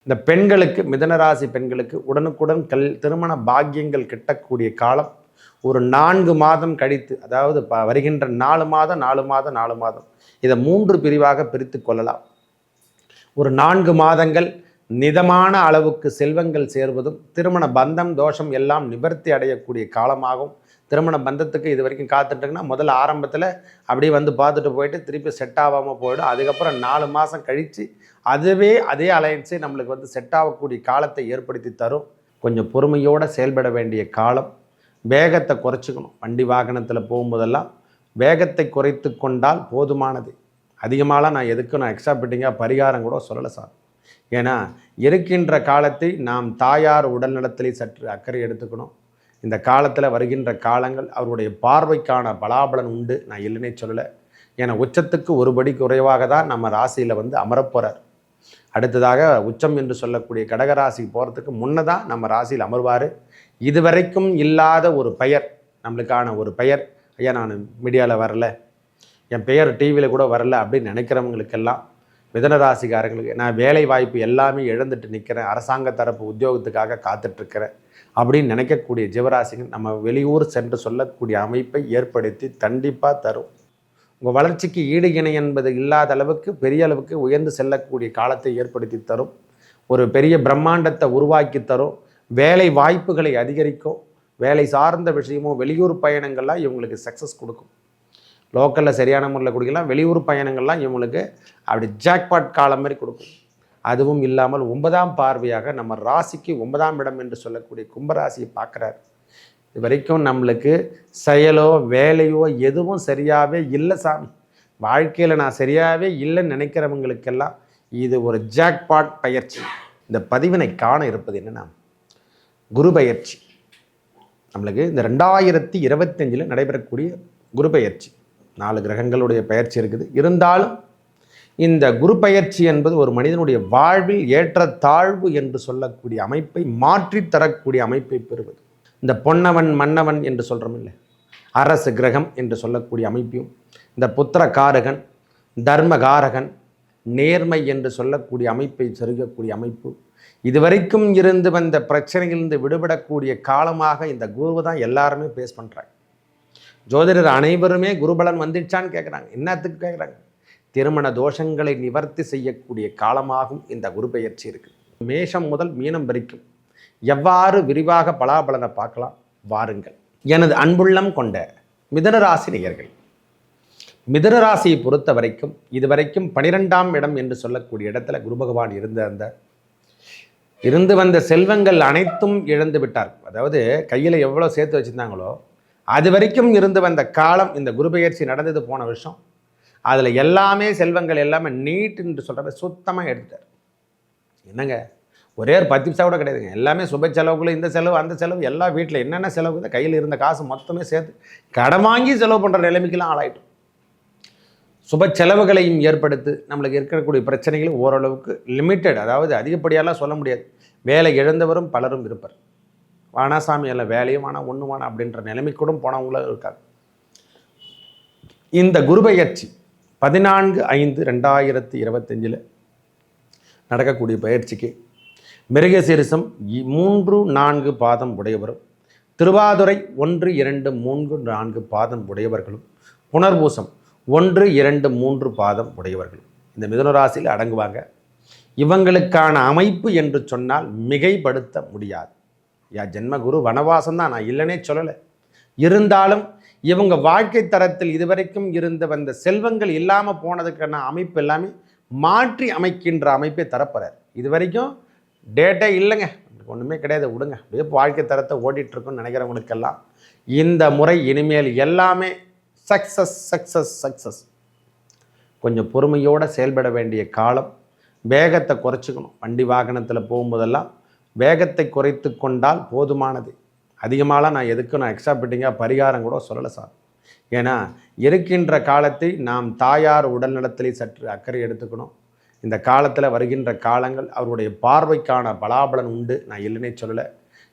இந்த பெண்களுக்கு, மிதனராசி பெண்களுக்கு உடனுக்குடன் திருமண பாக்கியங்கள் கிட்டக்கூடிய காலம் ஒரு 4 மாதம் கழித்து, அதாவது வருகின்ற 4 மாதம் 4 மாதம் 4 மாதம், இதை 3 பிரிவாக பிரித்து கொள்ளலாம். ஒரு 4 மாதங்கள் நிதமான அளவுக்கு செல்வங்கள் சேர்வதும், திருமண பந்தம் தோஷம் எல்லாம் நிவர்த்தி அடையக்கூடிய காலமாகும். திருமண பந்தத்துக்கு இது வரைக்கும் காத்துட்டுங்கன்னா முதல்ல ஆரம்பத்தில் அப்படியே வந்து பார்த்துட்டு போயிட்டு திருப்பி செட் ஆகாமல் போயிடும். அதுக்கப்புறம் 4 மாதம் கழித்து அதே அலையன்ஸே நம்மளுக்கு வந்து செட் ஆகக்கூடிய காலத்தை ஏற்படுத்தி தரும். கொஞ்சம் பொறுமையோடு செயல்பட வேண்டிய காலம். வேகத்தை குறைச்சிக்கணும். வண்டி வாகனத்தில் போகும்போதெல்லாம் வேகத்தை குறைத்து கொண்டால் போதுமானது. அதிகமாகலாம் நான் எதுக்கும் எக்ஸ்ட்ரா பிட்டிங்காக பரிகாரம் கூட சொல்லலை சார். ஏன்னா இருக்கின்ற காலத்தை நாம் தாயார் உடல்நலத்திலே சற்று அக்கறை எடுத்துக்கணும். இந்த காலத்தில் வருகின்ற காலங்கள் அவருடைய பார்வைக்கான பலாபலன் உண்டு, நான் இல்லைன்னே சொல்லலை. ஏன்னா உச்சத்துக்கு ஒருபடி குறைவாக தான் நம்ம ராசியில் வந்து அமரப்போகிறார். அடுத்ததாக உச்சம் என்று சொல்லக்கூடிய கடகராசிக்கு போகிறதுக்கு முன்னே தான் நம்ம ராசியில் அமர்வார். இதுவரைக்கும் இல்லாத ஒரு பெயர், நம்மளுக்கான ஒரு பெயர், ஐயா நான் மீடியாவில் வரல, என் பெயர் டிவியில் கூட வரல அப்படின்னு நினைக்கிறவங்களுக்கெல்லாம், மிதனராசிக்காரங்களுக்கு நான் வேலை வாய்ப்பு எல்லாமே இழந்துட்டு நிற்கிறேன், அரசாங்க தரப்பு உத்தியோகத்துக்காக காத்துட்ருக்கிறேன் அப்படின்னு நினைக்கக்கூடிய ஜீவராசிகள் நம்ம வெளியூர் சென்று சொல்லக்கூடிய அமைப்பை ஏற்படுத்தி கண்டிப்பாக தரும். உங்கள் வளர்ச்சிக்கு ஈடு இணை என்பது இல்லாத அளவுக்கு பெரிய அளவுக்கு உயர்ந்து செல்லக்கூடிய காலத்தை ஏற்படுத்தி தரும். ஒரு பெரிய பிரம்மாண்டத்தை உருவாக்கி தரும். வேலை வாய்ப்புகளை அதிகரிக்கும். வேலை சார்ந்த விஷயமும் வெளியூர் பயணங்கள்லாம் இவங்களுக்கு சக்ஸஸ் கொடுக்கும். லோக்கலில் சரியான முறையில் கொடுக்கலாம். வெளியூர் பயணங்கள்லாம் இவங்களுக்கு அப்படி ஜாக்பாட் காலம் மாதிரி கொடுக்கும். அதுவும் இல்லாமல் 9ஆம் பார்வையாக நம்ம ராசிக்கு 9ஆம் இடம் என்று சொல்லக்கூடிய கும்பராசியை பார்க்குறாரு. இது வரைக்கும் நம்மளுக்கு செயலோ வேலையோ எதுவும் சரியாகவே இல்லை சாமி, வாழ்க்கையில் நான் சரியாகவே இல்லைன்னு நினைக்கிறவங்களுக்கெல்லாம் இது ஒரு ஜாக்பாட் பயிற்சி. இந்த பதிவினை காண இருப்பது என்னென்னா, குரு பயிற்சி. நம்மளுக்கு இந்த 2025 நடைபெறக்கூடிய குரு பயிற்சி 4 கிரகங்களுடைய பயிற்சி இருக்குது. இருந்தாலும் இந்த குரு பயிற்சி என்பது ஒரு மனிதனுடைய வாழ்வில் ஏற்ற தாழ்வு என்று சொல்லக்கூடிய அமைப்பை மாற்றி தரக்கூடிய அமைப்பை பெறுவது. இந்த பொன்னவன் மன்னவன் என்று சொல்கிறோம் இல்லை, அரசு கிரகம் என்று சொல்லக்கூடிய அமைப்பையும், இந்த புத்திரகாரகன், தர்மகாரகன், நேர்மை என்று சொல்லக்கூடிய அமைப்பை செருகக்கூடிய அமைப்பு, இதுவரைக்கும் இருந்து வந்த பிரச்சனையிலிருந்து விடுபடக்கூடிய காலமாக இந்த குருவை தான் எல்லாருமே பேஸ் பண்ணுறாங்க. ஜோதிடர் அனைவருமே குருபலன் வந்துடுச்சான்னு கேட்குறாங்க. என்னத்துக்கு கேட்குறாங்க? திருமண தோஷங்களை நிவர்த்தி செய்யக்கூடிய காலமாகவும் இந்த குரு பெயர்ச்சி இருக்குது. மேஷம் முதல் மீனம் வரைக்கும் எவ்வாறு விரிவாக பலாபலனை பார்க்கலாம் வாருங்கள். எனது அன்புள்ளம் கொண்ட மிதனராசி நேயர்கள், மிதனராசியை பொறுத்த வரைக்கும் இதுவரைக்கும் 12ஆம் இடம் என்று சொல்லக்கூடிய இடத்துல குரு பகவான் இருந்து வந்த செல்வங்கள் அனைத்தும் இழந்து விட்டார். அதாவது கையில் எவ்வளோ சேர்த்து வச்சுருந்தாங்களோ அது வரைக்கும் இருந்து வந்த காலம் இந்த குரு பெயர்ச்சி நடந்தது போன வருஷம். அதில் எல்லாமே செல்வங்கள் எல்லாமே நீட் என்று சொல்கிறத சுத்தமாக எடுத்துட்டார். என்னங்க, ஒரே ஒரு 10 பைசா கூட கிடையாதுங்க. எல்லாமே சுப செலவுக்குள்ள இந்த செலவு அந்த செலவு, எல்லா வீட்டில் என்னென்ன செலவு தான் கையில் இருந்த காசு மொத்தமே சேர்த்து கடன் வாங்கி செலவு பண்ணுற நிலைமைக்கெல்லாம் ஆளாயிட்டோம். சுப செலவுகளையும் ஏற்படுத்தி நம்மளுக்கு இருக்கக்கூடிய பிரச்சனைகள் ஓரளவுக்கு லிமிட்டட், அதாவது அதிகப்படியெல்லாம் சொல்ல முடியாது. வேலை இழந்தவரும் பலரும் இருப்பார். வானாசாமி எல்லாம் வேலையும் வேணாம் ஒன்றும் வேணாம் அப்படின்ற நிலைமைக்கூட போனவங்களும் இருக்காங்க. இந்த குரு பெயர்ச்சி 14/5/2025 நடக்கக்கூடிய பயிற்சிக்கு மிருகசீரிசம் 3-4 பாதம் உடையவரும், திருவாதுரை 1-2-3-4 பாதம் உடையவர்களும், புனர்பூசம் 1-2-3 பாதம் உடையவர்களும் இந்த மிதுனராசியில் அடங்குவாங்க. இவங்களுக்கான அமைப்பு என்று சொன்னால் மிகைப்படுத்த முடியாது. ஜென்மகுரு வனவாசம் தான், நான் இல்லைன்னே சொல்லலை. இருந்தாலும் இவங்க வாழ்க்கை தரத்தில் இதுவரைக்கும் இருந்து வந்த செல்வங்கள் இல்லாமல் போனதுக்கான அமைப்பு எல்லாமே மாற்றி அமைக்கின்ற அமைப்பை தரப்போறார். இது வரைக்கும் டேட்டே இல்லைங்க, ஒன்றுமே கிடையாது, விடுங்க அப்படியே வாழ்க்கை தரத்தை ஓடிட்டுருக்குன்னு நினைக்கிறவங்களுக்கெல்லாம் இந்த முறை இனிமேல் எல்லாமே சக்ஸஸ் சக்ஸஸ் சக்ஸஸ். கொஞ்சம் பொறுமையோடு செயல்பட வேண்டிய காலம். வேகத்தை குறைச்சிக்கணும். வண்டி வாகனத்தில் போகும்போதெல்லாம் வேகத்தை குறைத்து கொண்டால் போதுமானது. அதிகமாகலாம் நான் எதுக்கும் எக்ஸ்ட்ரா பிட்டிங்காக பரிகாரம் கூட சொல்லலை சார். ஏன்னா இருக்கின்ற காலத்தை நாம் தாயார் உடல்நலத்திலே சற்று அக்கறை எடுத்துக்கணும். இந்த காலத்தில் வருகின்ற காலங்கள் அவருடைய பார்வைக்கான பலாபலன் உண்டு, நான் இல்லைன்னே சொல்லலை.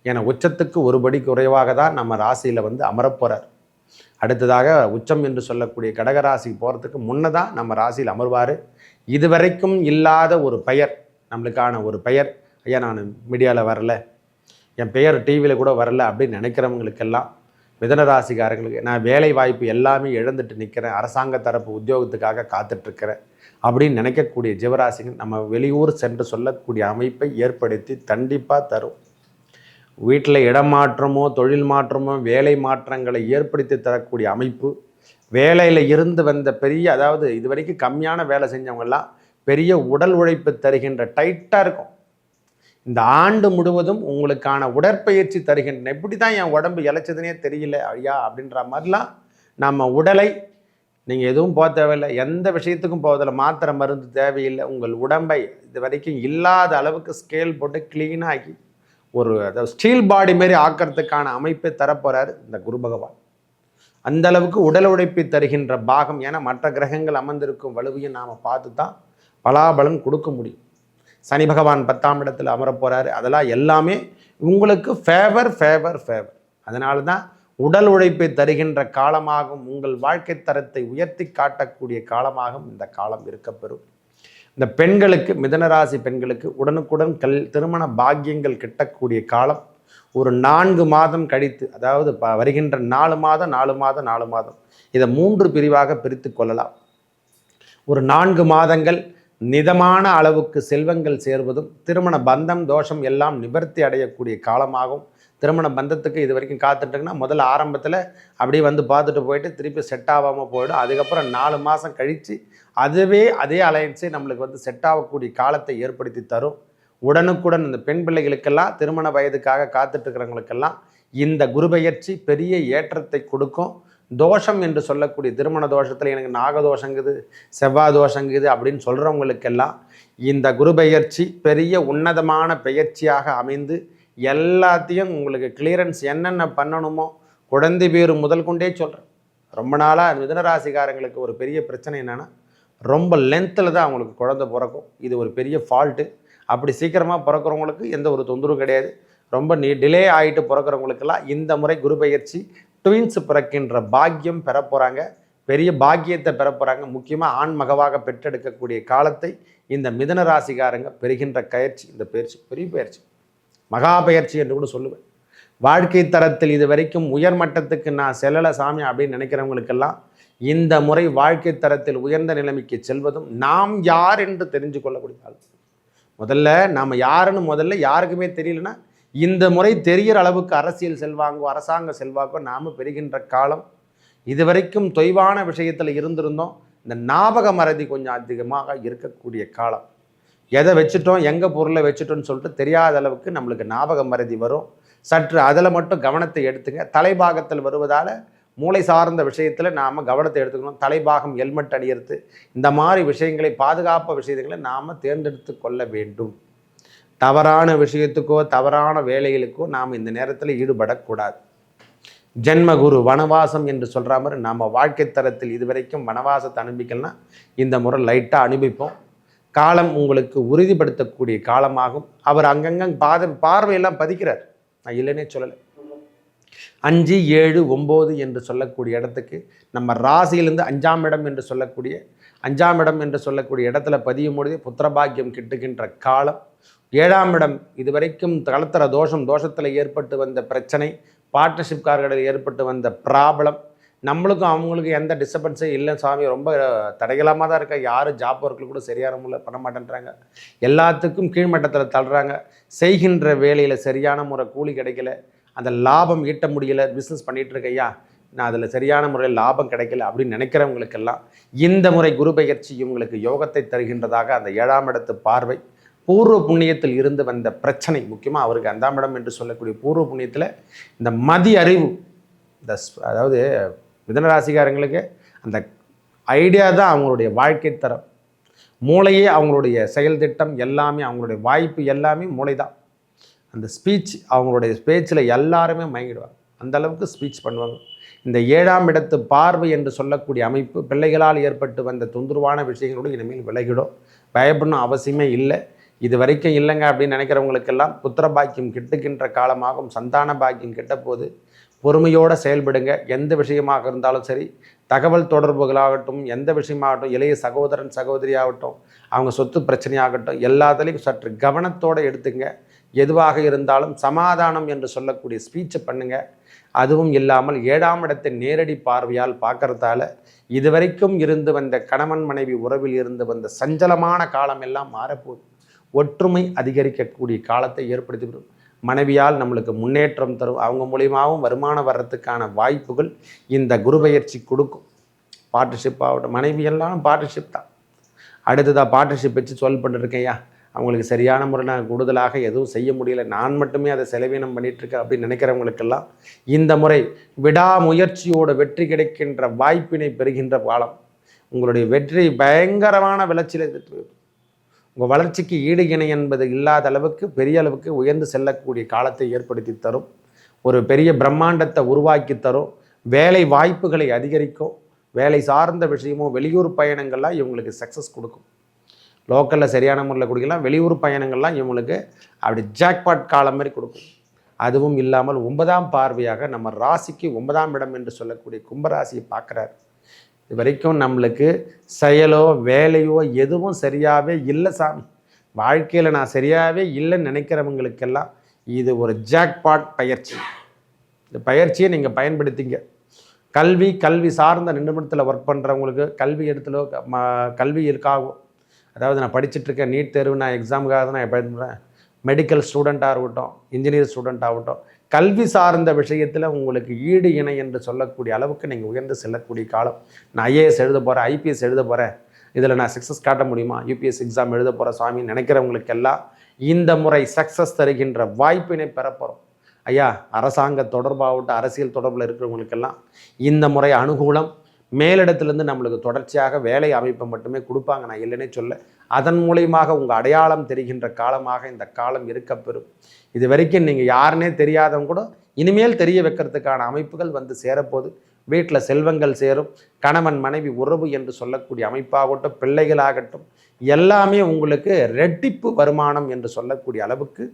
ஏன்னா உச்சத்துக்கு ஒருபடி குறைவாக தான் நம்ம ராசியில் வந்து அமரப்போகிறார். அடுத்ததாக உச்சம் என்று சொல்லக்கூடிய கடகராசிக்கு போகிறதுக்கு முன்னே தான் நம்ம ராசியில் அமர்வார். இதுவரைக்கும் இல்லாத ஒரு பெயர், நம்மளுக்கான ஒரு பெயர், ஐயா நான் மீடியாவில் வரல, என் பெயர் டிவியில் கூட வரல அப்படின்னு நினைக்கிறவங்களுக்கெல்லாம், மிதனராசிக்காரங்களுக்கு நான் வேலை வாய்ப்பு எல்லாமே இழந்துட்டு நிற்கிறேன், அரசாங்க தரப்பு உத்தியோகத்துக்காக காத்துட்ருக்கிறேன் அப்படின்னு நினைக்கக்கூடிய ஜீவராசிகள் நம்ம வெளியூர் சென்று சொல்லக்கூடிய அமைப்பை ஏற்படுத்தி கண்டிப்பாக தரும். வீட்டில் இடமாற்றமோ தொழில் மாற்றமோ வேலை மாற்றங்களை ஏற்படுத்தி தரக்கூடிய அமைப்பு, வேலையில் இருந்து வந்த பெரிய, அதாவது இது வரைக்கும் கம்மியான வேலை செஞ்சவங்கெல்லாம் பெரிய உடல் உழைப்பு தருகின்ற டைட்டாக இருக்கும். இந்த ஆண்டு முழுவதும் உங்களுக்கான உடற்பயிற்சி தருகின்றன. எப்படி தான் என் உடம்பு இழைச்சதுனே தெரியல ஐயா அப்படின்ற மாதிரிலாம் நம்ம உடலை நீங்கள் எதுவும் போக தேவையில்லை, எந்த விஷயத்துக்கும் போவதில்லை, மாத்திரை மருந்து தேவையில்லை. உங்கள் உடம்பை இது வரைக்கும் இல்லாத அளவுக்கு ஸ்கேல் போட்டு க்ளீனாகி ஒரு அதாவது ஸ்டீல் பாடி மாரி ஆக்கிறதுக்கான அமைப்பை தரப்போகிறார் இந்த குரு பகவான். அந்த அளவுக்கு உடல் உழைப்பை தருகின்ற பாகம். ஏன்னா மற்ற கிரகங்கள் அமர்ந்திருக்கும் வலுவையும் நாம் பார்த்து தான் பலாபலன் கொடுக்க முடியும். சனி பகவான் 10ஆம் இடத்தில் அமரப்போகிறாரு. அதெல்லாம் எல்லாமே உங்களுக்கு ஃபேவர். அதனால தான் உடல் உழைப்பை தருகின்ற காலமாகவும் உங்கள் வாழ்க்கை தரத்தை உயர்த்தி காட்டக்கூடிய காலமாகவும் இந்த காலம் இருக்கப்பெறும். இந்த பெண்களுக்கு, மிதனராசி பெண்களுக்கு உடனுக்குடன் திருமண பாக்கியங்கள் கிட்டக்கூடிய காலம். ஒரு 4 மாதம் கழித்து, அதாவது வருகின்ற 4 மாதம் இதை 3 பிரிவாக பிரித்து கொள்ளலாம். ஒரு 4 மாதங்கள் நிதமான அளவுக்கு செல்வங்கள் சேர்வதும், திருமண பந்தம் தோஷம் எல்லாம் நிவர்த்தி அடையக்கூடிய காலமாகும். திருமண பந்தத்துக்கு இது வரைக்கும் காத்துட்டுங்கன்னா முதல்ல ஆரம்பத்தில் அப்படியே வந்து பார்த்துட்டு போயிட்டு திருப்பி செட் ஆகாமல் போயிடும். அதுக்கப்புறம் 4 மாதம் கழித்து அதே அலையன்ஸே நம்மளுக்கு வந்து செட் ஆகக்கூடிய காலத்தை ஏற்படுத்தி தரும். உடனுக்குடன் இந்த பெண் பிள்ளைகளுக்கெல்லாம், திருமண வயதுக்காக காத்துட்ருக்கிறவங்களுக்கெல்லாம் இந்த குரு பெயர்ச்சி பெரிய ஏற்றத்தை கொடுக்கும். தோஷம் என்று சொல்லக்கூடிய திருமண தோஷத்தில் எனக்கு நாகதோஷங்குது, செவ்வாய் தோஷங்குது அப்படின்னு சொல்கிறவங்களுக்கெல்லாம் இந்த குரு பெயர்ச்சி பெரிய உன்னதமான பெயர்ச்சியாக அமைந்து எல்லாத்தையும் உங்களுக்கு கிளியரன்ஸ் என்னென்ன பண்ணணுமோ குழந்தை பேர் முதல் கொண்டே சொல்கிறேன். ரொம்ப நாளாக மிதனராசிக்காரங்களுக்கு ஒரு பெரிய பிரச்சனை என்னென்னா, ரொம்ப லென்த்தில் தான் அவங்களுக்கு குழந்தை பிறக்கும். இது ஒரு பெரிய ஃபால்ட்டு. அப்படி சீக்கிரமாக பிறக்கிறவங்களுக்கு எந்த ஒரு தொந்தரவும் கிடையாது. ரொம்ப டிலே ஆகிட்டு பிறக்கிறவங்களுக்கெல்லாம் இந்த முறை குரு பெயர்ச்சி ட்வின்ஸ் பிறக்கின்ற பாக்கியம் பெற போகிறாங்க. பெரிய பாக்கியத்தை பெற போகிறாங்க. முக்கியமாக ஆண் மகவாக பெற்றெடுக்கக்கூடிய காலத்தை இந்த மிதன ராசிக்காரங்க பெறுகின்ற பயிற்சி. இந்த பயிற்சி பெரிய பயிற்சி, மகா பயிற்சி என்று கூட சொல்லுவேன். வாழ்க்கை தரத்தில் இது வரைக்கும் உயர்மட்டத்துக்கு நான் செல்லலை சாமி அப்படின்னு நினைக்கிறவங்களுக்கெல்லாம் இந்த முறை வாழ்க்கை தரத்தில் உயர்ந்த நிலைமைக்கு செல்வதும், நாம் யார் என்று தெரிஞ்சு கொள்ளக்கூடிய ஆள். முதல்ல நாம் யாருன்னு யாருக்குமே தெரியலன்னா இந்த முறை தெரிகிற அளவுக்கு அரசியல் செல்வாங்கோ, அரசாங்க செல்வாக்கோ நாம் பெறுகின்ற காலம். இதுவரைக்கும் தொய்வான விஷயத்தில் இருந்திருந்தோம். இந்த ஞாபக மறதி கொஞ்சம் அதிகமாக இருக்கக்கூடிய காலம். எதை வச்சுட்டோம், எங்கே பொருளை வச்சுட்டோன்னு சொல்லிட்டு தெரியாத அளவுக்கு நம்மளுக்கு ஞாபக மறதி வரும். சற்று அதில் மட்டும் கவனத்தை எடுத்துங்க. தலைபாகத்தில் வருவதால் மூளை சார்ந்த விஷயத்தில் நாம் கவனத்தை எடுத்துக்கணும். தலைபாகம் ஹெல்மெட் அணியிறது, இந்த மாதிரி விஷயங்களை, பாதுகாப்பு விஷயங்களை நாம் தேர்ந்தெடுத்து கொள்ள வேண்டும். தவறான விஷயத்துக்கோ தவறான வேலைகளுக்கோ நாம் இந்த நேரத்தில் ஈடுபடக்கூடாது. ஜென்மகுரு வனவாசம் என்று சொல்கிற மாதிரி நாம் வாழ்க்கை தரத்தில் இதுவரைக்கும் வனவாசத்தை அனுபவிக்கலன்னா இந்த முறை லைட்டாக அனுபவிப்போம். காலம் உங்களுக்கு உறுதிப்படுத்தக்கூடிய காலமாகும். அவர் அங்கங்கே பார்வையெல்லாம் பதிக்கிறார், நான் இல்லைன்னே சொல்லலை. 5, 7, 9 என்று சொல்லக்கூடிய இடத்துக்கு நம்ம ராசியிலிருந்து 5ஆம் இடம் என்று சொல்லக்கூடிய இடத்துல பதியும் பொழுதே புத்திரபாக்கியம் கிட்டுகின்ற காலம். 7ஆம் இடம் இதுவரைக்கும் கலத்தர தோஷத்தில் ஏற்பட்டு வந்த பிரச்சனை, பார்ட்னர்ஷிப்காரர்களில் ஏற்பட்டு வந்த ப்ராப்ளம், நம்மளுக்கும் அவங்களுக்கும் எந்த டிஸ்டர்பன்ஸே இல்லை சாமி, ரொம்ப தடைகளாமல் தான் இருக்க. யாரும் ஜாப் ஒர்க்கில் கூட சரியான முறையில் பண்ண மாட்டேன்றாங்க, எல்லாத்துக்கும் கீழ்மட்டத்தில் தள்ளுறாங்க, செய்கின்ற வேலையில் சரியான முறை கூலி கிடைக்கல, அந்த லாபம் ஈட்ட முடியலை, பிஸ்னஸ் பண்ணிகிட்டு இருக்கையா நான் அதில் சரியான முறையில் லாபம் கிடைக்கல அப்படின்னு நினைக்கிறவங்களுக்கெல்லாம் இந்த முறை குரு பெயர்ச்சி உங்களுக்கு யோகத்தை தருகின்றதாக. அந்த 7ஆம் இடத்து பார்வை, பூர்வ புண்ணியத்தில் இருந்து வந்த பிரச்சனை, முக்கியமாக அவருக்கு 5ஆம் இடம் என்று சொல்லக்கூடிய பூர்வ புண்ணியத்தில் இந்த மதி அறிவு, அதாவது மிதனராசிக்காரங்களுக்கு அந்த ஐடியா தான் அவங்களுடைய வாழ்க்கை தரம். மூளையே அவங்களுடைய செயல் திட்டம் எல்லாமே, அவங்களுடைய வாய்ப்பு எல்லாமே மூளை தான். அந்த ஸ்பீச், அவங்களுடைய பேச்சில் எல்லாருமே மயங்கிடுவாங்க, அந்த அளவுக்கு ஸ்பீச் பண்ணுவாங்க. இந்த 7ஆம் இடத்து பார்வை என்று சொல்லக்கூடிய அமைப்பு பிள்ளைகளால் ஏற்பட்டு வந்த தொந்தரவான விஷயங்களோடு இனிமேல் விலகிடும். பயப்படணும் அவசியமே இல்லை. இது வரைக்கும் இல்லைங்க அப்படின்னு நினைக்கிறவங்களுக்கெல்லாம் புத்திர பாக்கியம் கிட்டுகின்ற காலமாகும். சந்தான பாக்கியம் கிட்ட போது பொறுமையோடு செயல்படுங்க. எந்த விஷயமாக இருந்தாலும் சரி, தகவல் தொடர்புகளாகட்டும், எந்த விஷயமாகட்டும், இளைய சகோதரன் சகோதரியாகட்டும், அவங்க சொத்து பிரச்சனையாகட்டும், எல்லாத்துலேயும் சற்று கவனத்தோடு எடுத்துங்க. எதுவாக இருந்தாலும் சமாதானம் என்று சொல்லக்கூடிய ஸ்பீச்சை பண்ணுங்கள். அதுவும் இல்லாமல் 7ஆம் இடத்தை நேரடி பார்வையால் பார்க்கறதால இதுவரைக்கும் இருந்து வந்த கணவன் மனைவி உறவில் இருந்து வந்த சஞ்சலமான காலம் எல்லாம் மாறப்போகுது. ஒற்றுமை அதிகரிக்கக்கூடிய காலத்தை ஏற்படுத்திவிடும். மனைவியால் நம்மளுக்கு முன்னேற்றம் தரும். அவங்க மூலியமாகவும் வருமானம் வர்றதுக்கான வாய்ப்புகள் இந்த குரு பெயர்ச்சி கொடுக்கும். பார்ட்னர்ஷிப் ஆகட்டும், மனைவி எல்லாம் பார்ட்னர்ஷிப் தான். அடுத்ததாக பார்ட்னர்ஷிப் வச்சு சொல் பண்ணிருக்கேயா, அவங்களுக்கு சரியான முறை நான் கூடுதலாக எதுவும் செய்ய முடியல, நான் மட்டுமே அதை செலவீனம் பண்ணிகிட்ருக்கேன் அப்படின்னு நினைக்கிறவங்களுக்கெல்லாம் இந்த முறை விடாமுயற்சியோடு வெற்றி கிடைக்கின்ற வாய்ப்பினை பெறுகின்ற காலம். உங்களுடைய வெற்றி பயங்கரமான விளைச்சல் உங்கள் வளர்ச்சிக்கு ஈடு இணை என்பது இல்லாத அளவுக்கு பெரிய அளவுக்கு உயர்ந்து செல்லக்கூடிய காலத்தை ஏற்படுத்தி தரும். ஒரு பெரிய பிரம்மாண்டத்தை உருவாக்கி தரும். வேலை வாய்ப்புகளை அதிகரிக்கும். வேலை சார்ந்த விஷயமும் வெளியூர் பயணங்கள்லாம் இவங்களுக்கு சக்ஸஸ் கொடுக்கும். லோக்கலில் சரியான முறையில் கொடுக்கலாம். வெளியூர் பயணங்கள்லாம் இவங்களுக்கு அப்படி ஜாக்பாட் காலம் மாதிரி கொடுக்கும். அதுவும் இல்லாமல் 9ஆம் பார்வையாக நம்ம ராசிக்கு 9ஆம் இடம் என்று சொல்லக்கூடிய கும்பராசியை பார்க்குறாரு. இது வரைக்கும் நம்மளுக்கு செயலோ வேலையோ எதுவும் சரியாகவே இல்லை சாமி, வாழ்க்கையில் நான் சரியாகவே இல்லைன்னு நினைக்கிறவங்களுக்கெல்லாம் இது ஒரு ஜாக்பாட் பயிற்சி. இந்த பயிற்சியை நீங்கள் பயன்படுத்திங்க. கல்வி சார்ந்த நிறுவனத்தில் ஒர்க் பண்ணுறவங்களுக்கு கல்வி இடத்துல கல்வி இருக்காகும். அதாவது நான் படிச்சுட்ருக்கேன், நீட் தேர்வு நான் எக்ஸாமுக்காக தான் நான் பண்ணுறேன். மெடிக்கல் ஸ்டூடெண்ட்டாக இருக்கட்டும், இன்ஜினியர் ஸ்டூடெண்ட்டாக ஆகட்டும், கல்வி சார்ந்த விஷயத்தில் உங்களுக்கு ஈடு இணை என்று சொல்லக்கூடிய அளவுக்கு நீங்கள் உயர்ந்து செல்லக்கூடிய காலம். நான் ஐஏஎஸ் எழுத போகிறேன், ஐபிஎஸ் எழுத போகிறேன், இதில் நான் சக்ஸஸ் காட்ட முடியுமா, யூபிஎஸ் எக்ஸாம் எழுத போகிற சாமி நினைக்கிறவங்களுக்கெல்லாம் இந்த முறை சக்ஸஸ் தருகின்ற வாய்ப்பினை பெறப்போகிறோம். ஐயா, அரசாங்க தொடர்பாகட்டும், அரசியல் தொடர்பில் இருக்கிறவங்களுக்கெல்லாம் இந்த முறை அனுகூலம். மேலிடத்துலேருந்து நம்மளுக்கு தொடர்ச்சியாக வேலை அமைப்பை மட்டுமே கொடுப்பாங்க, நான் இல்லைன்னே சொல்ல. அதன் மூலியமாக உங்கள் அடையாளம் தெரிகின்ற காலமாக இந்த காலம் இருக்கப்பெறும். இது வரைக்கும் நீங்கள் யாருன்னே தெரியாதவங்க கூட இனிமேல் தெரிய வைக்கிறதுக்கான அமைப்புகள் வந்து சேரப்போது. வீட்டில் செல்வங்கள் சேரும். கணவன் மனைவி உறவு என்று சொல்லக்கூடிய அமைப்பாகட்டும், பிள்ளைகளாகட்டும், எல்லாமே உங்களுக்கு ரெட்டிப்பு வருமானம் என்று சொல்லக்கூடிய அளவுக்கு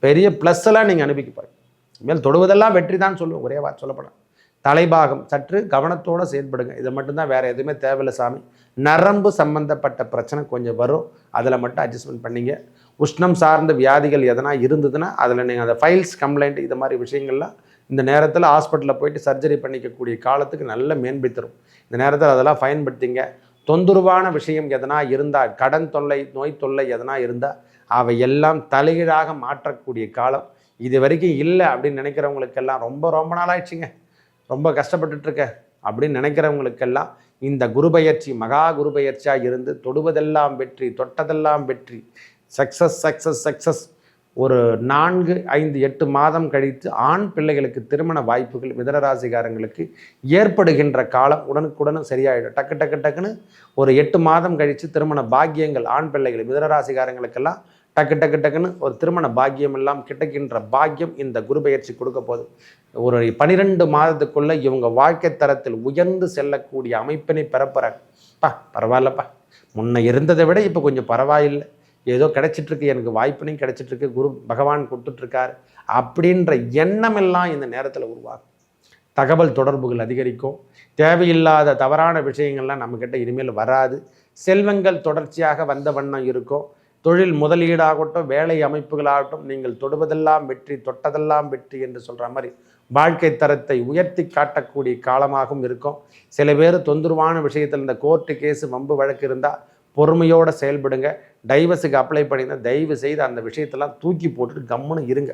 பெரிய ப்ளஸ் எல்லாம் நீங்கள் அனுபவிக்கப்படுங்க. இனிமேல் தொடுவதெல்லாம் வெற்றி தான் சொல்லுவோம், ஒரே வார்த்தை சொல்லப்படும். தலைபாகம் சற்று கவனத்தோடு செயல்படுங்க. இதை மட்டும்தான், வேறு எதுவுமே தேவையில்லை சாமி. நரம்பு சம்பந்தப்பட்ட பிரச்சனை கொஞ்சம் வரும், அதில் மட்டும் அட்ஜஸ்ட்மெண்ட் பண்ணிங்க. உஷ்ணம் சார்ந்த வியாதிகள் எதனா இருந்ததுன்னா அதில் நீங்கள் அந்த ஃபைல்ஸ் கம்ப்ளைண்ட் இது மாதிரி விஷயங்கள்லாம் இந்த நேரத்தில் ஹாஸ்பிட்டலில் போயிட்டு சர்ஜரி பண்ணிக்கக்கூடிய காலத்துக்கு நல்ல மேன்மை தரும். இந்த நேரத்தில் அதெல்லாம் பயன்படுத்திங்க. தொந்தரவான விஷயம் எதனா இருந்தால், கடன் தொல்லை, நோய் தொல்லை எதனா இருந்தால் அவை எல்லாம் தலைகீழாக மாற்றக்கூடிய காலம். இது வரைக்கும் இல்லை அப்படின்னு நினைக்கிறவங்களுக்கெல்லாம் ரொம்ப நாளாகிடுச்சிங்க, ரொம்ப கஷ்டப்பட்டுட்ருக்க அப்படின்னு நினைக்கிறவங்களுக்கெல்லாம் இந்த குரு பெயர்ச்சி மகா குரு பெயர்ச்சியாக இருந்து தொடுவதெல்லாம் வெற்றி, தொட்டதெல்லாம் வெற்றி, சக்ஸஸ். ஒரு 4, 5, 8 மாதம் கழித்து ஆண் பிள்ளைகளுக்கு திருமண வாய்ப்புகள் மிதனராசிக்காரங்களுக்கு ஏற்படுகின்ற காலம் உடனுக்குடனும் சரியாயிடும். டக்குன்னு ஒரு 8 மாதம் கழித்து திருமண பாக்கியங்கள் ஆண் பிள்ளைகள் மிதனராசிக்காரங்களுக்கெல்லாம் டக்குன்னு ஒரு திருமண பாக்கியம் எல்லாம் கிட்டக்கின்ற பாக்கியம் இந்த குரு பெயர்ச்சி கொடுக்க போகுது. ஒரு 12 மாதத்துக்குள்ளே இவங்க வாழ்க்கை தரத்தில் உயர்ந்து செல்லக்கூடிய அமைப்பினை பெறப்போகிறாங்க. பரவாயில்லப்பா, முன்ன இருந்ததை விட இப்போ கொஞ்சம் பரவாயில்லை, ஏதோ கிடைச்சிட்ருக்கு, எனக்கு வாய்ப்பினையும் கிடைச்சிட்ருக்கு, குரு பகவான் கொடுத்துட்ருக்கார் அப்படின்ற எண்ணமெல்லாம் இந்த நேரத்தில் உருவாகும். தகவல் தொடர்புகள் அதிகரிக்கும். தேவையில்லாத தவறான விஷயங்கள்லாம் நம்மக்கிட்ட இனிமேல் வராது. செல்வங்கள் தொடர்ச்சியாக வந்த வண்ணம் இருக்கும். தொழில் முதலீடாகட்டும், வேலை அமைப்புகளாகட்டும், நீங்கள் தொடுவதெல்லாம் வெற்றி, தொட்டதெல்லாம் வெற்றி என்று சொல்கிற மாதிரி வாழ்க்கை தரத்தை உயர்த்தி காட்டக்கூடிய காலமாகவும் இருக்கும். சில பேர் தொந்தரவான விஷயத்தில் இந்த கோர்ட்டு கேஸு வம்பு வழக்கு இருந்தால் பொறுமையோடு செயல்படுங்க. டைவர்ஸுக்கு அப்ளை பண்ணியிருந்தால் தயவு செய்து அந்த விஷயத்தெல்லாம் தூக்கி போட்டுட்டு கம்முன்னு இருங்க.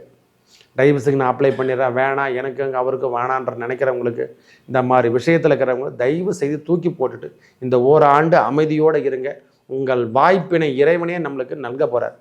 டைவர்ஸுக்கு நான் அப்ளை பண்ணிடுறேன், வேணாம் எனக்கு அவருக்கு வேணான்ற நினைக்கிறவங்களுக்கு, இந்த மாதிரி விஷயத்தில் இருக்கிறவங்க தயவு செய்து தூக்கி போட்டுட்டு இந்த ஓராண்டு அமைதியோடு இருங்க. உங்கள் வாய்ப்பினை இறைவனே நம்மளுக்கு நல்க போகிறார்.